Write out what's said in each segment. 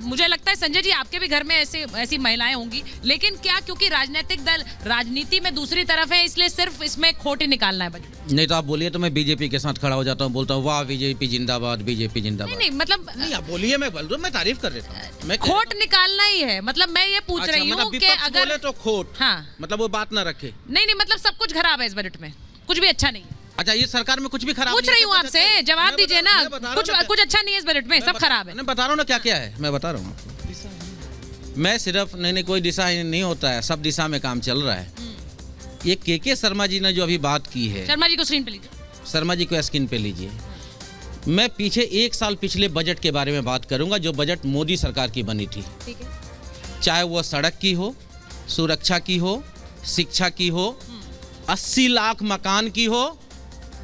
मुझे लगता है संजय जी आपके भी घर में ऐसी महिलाएं होंगी, लेकिन क्या क्योंकि राजनीतिक दल राजनीति में दूसरी तरफ है इसलिए सिर्फ इसमें खोट ही निकालना है बजट? नहीं तो आप बोलिए तो मैं बीजेपी के साथ खड़ा हो जाता हूँ, बोलता हूँ वाह बीजेपी जिंदाबाद, बीजेपी जिंदाबाद। नहीं मतलब नहीं आप बोलिए, मैं बोल रहा हूँ, मैं तारीफ कर देता हूँ। मैं खोट निकालना ही है, मतलब मैं ये पूछ रही हूँ कि अगर बोले तो खोट, हाँ मतलब वो बात ना रखे। नहीं मतलब सब कुछ खराब है इस बजट में, कुछ भी अच्छा नहीं है। अच्छा ये सरकार में कुछ भी खराब पूछ रही हूँ आपसे, जवाब दीजिए ना। कुछ अच्छा नहीं है इस बजट में, सब खराब है। मैं बता रहा हूँ ना क्या क्या है, मैं बता रहा हूँ आपको। मैं सिर्फ नहीं कोई दिशा नहीं होता है, सब दिशा में काम चल रहा है। ये के शर्मा जी ने जो अभी बात की है, शर्मा जी को स्क्रीन पे लीजिए, शर्मा जी को स्क्रीन पे लीजिए। मैं पीछे 1 साल पिछले बजट के बारे में बात करूंगा जो बजट मोदी सरकार की बनी थी। ठीक है। चाहे वो सड़क की हो, सुरक्षा की हो, शिक्षा की हो, 80 लाख मकान की हो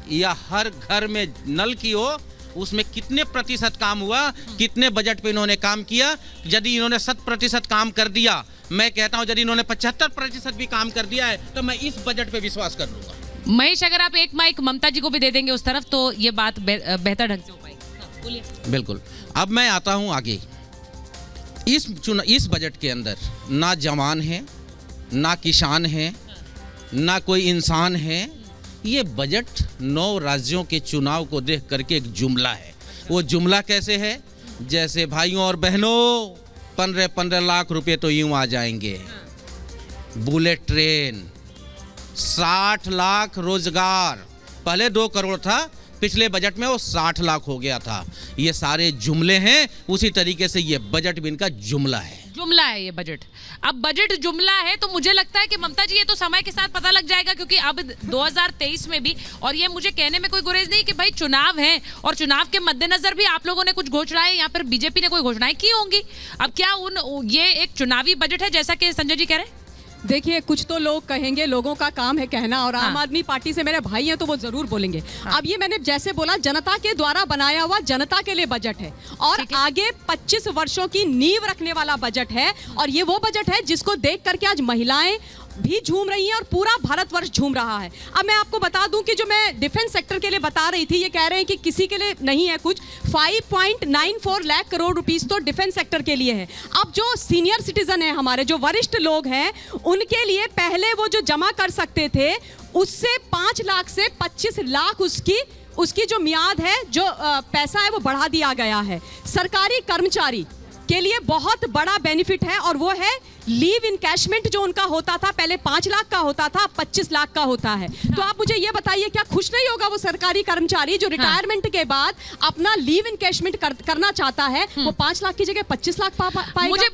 या हर घर में नल की हो, उसमें कितने प्रतिशत काम हुआ, कितने बजट पे इन्होंने काम किया। यदि इन्होंने 100% काम कर दिया, मैं कहता हूं यदि इन्होंने 75% भी काम कर दिया है तो मैं इस बजट पे विश्वास कर लूंगा। महेश अगर आप एक माइक ममता जी को भी दे देंगे उस तरफ तो ये बात बेहतर ढंग से हो पाएगी। हाँ, बोलिए। बिल्कुल। अब मैं आता हूं आगे। इस बजट के अंदर ना जवान है, ना किसान है, ना कोई इंसान है। ये बजट 9 राज्यों के चुनाव को देख करके एक जुमला है। वो जुमला कैसे है? जैसे भाइयों और बहनों 15 लाख रुपए तो यूं आ जाएंगे, बुलेट ट्रेन, 60 लाख रोजगार, पहले 2 करोड़ था, पिछले बजट में वो 60 लाख हो गया था। ये सारे जुमले हैं, उसी तरीके से ये बजट भी इनका जुमला है। जुमला है ये बजट। अब बजट जुमला है तो मुझे लगता है कि ममता जी ये तो समय के साथ पता लग जाएगा, क्योंकि अब 2023 में भी, और ये मुझे कहने में कोई गुरेज नहीं कि भाई चुनाव है और चुनाव के मद्देनजर भी आप लोगों ने कुछ घोषणाएं या फिर बीजेपी ने कोई घोषणाएं की होंगी। अब क्या ये एक चुनावी बजट है जैसा कि संजय जी कह रहे हैं? देखिए कुछ तो लोग कहेंगे, लोगों का काम है कहना, और आम आदमी पार्टी से मेरे भाई हैं तो वो जरूर बोलेंगे। अब ये मैंने जैसे बोला, जनता के द्वारा बनाया हुआ जनता के लिए बजट है और आगे 25 वर्षों की नींव रखने वाला बजट है। और ये वो बजट है जिसको देख करके आज महिलाएं भी झूम रही हैं और पूरा भारतवर्ष झूम रहा है। अब मैं आपको बता दूं कि जो मैं डिफेंस सेक्टर के लिए बता रही थी, ये कह रहे हैं कि किसी के लिए नहीं है कुछ, 5.94 लाख करोड़ रुपीस तो डिफेंस सेक्टर के लिए है। अब जो सीनियर सिटीजन है, हमारे जो वरिष्ठ लोग हैं, उनके लिए पहले वो जो जमा कर सकते थे उससे 5 लाख से 25 लाख उसकी जो मियाद है, जो पैसा है वो बढ़ा दिया गया है। सरकारी कर्मचारी के लिए बहुत बड़ा बेनिफिट है और वो है लीव इनकैशमेंट। जो उनका होता था पहले 5 लाख का होता था, 25 लाख का होता है। तो आप मुझे ये बताइए, क्या खुश नहीं होगा वो सरकारी कर्मचारी जो रिटायरमेंट के बाद अपना लीव इनकैशमेंट करना चाहता है, वो 5 लाख की जगह 25 लाख पाएगा? मुझे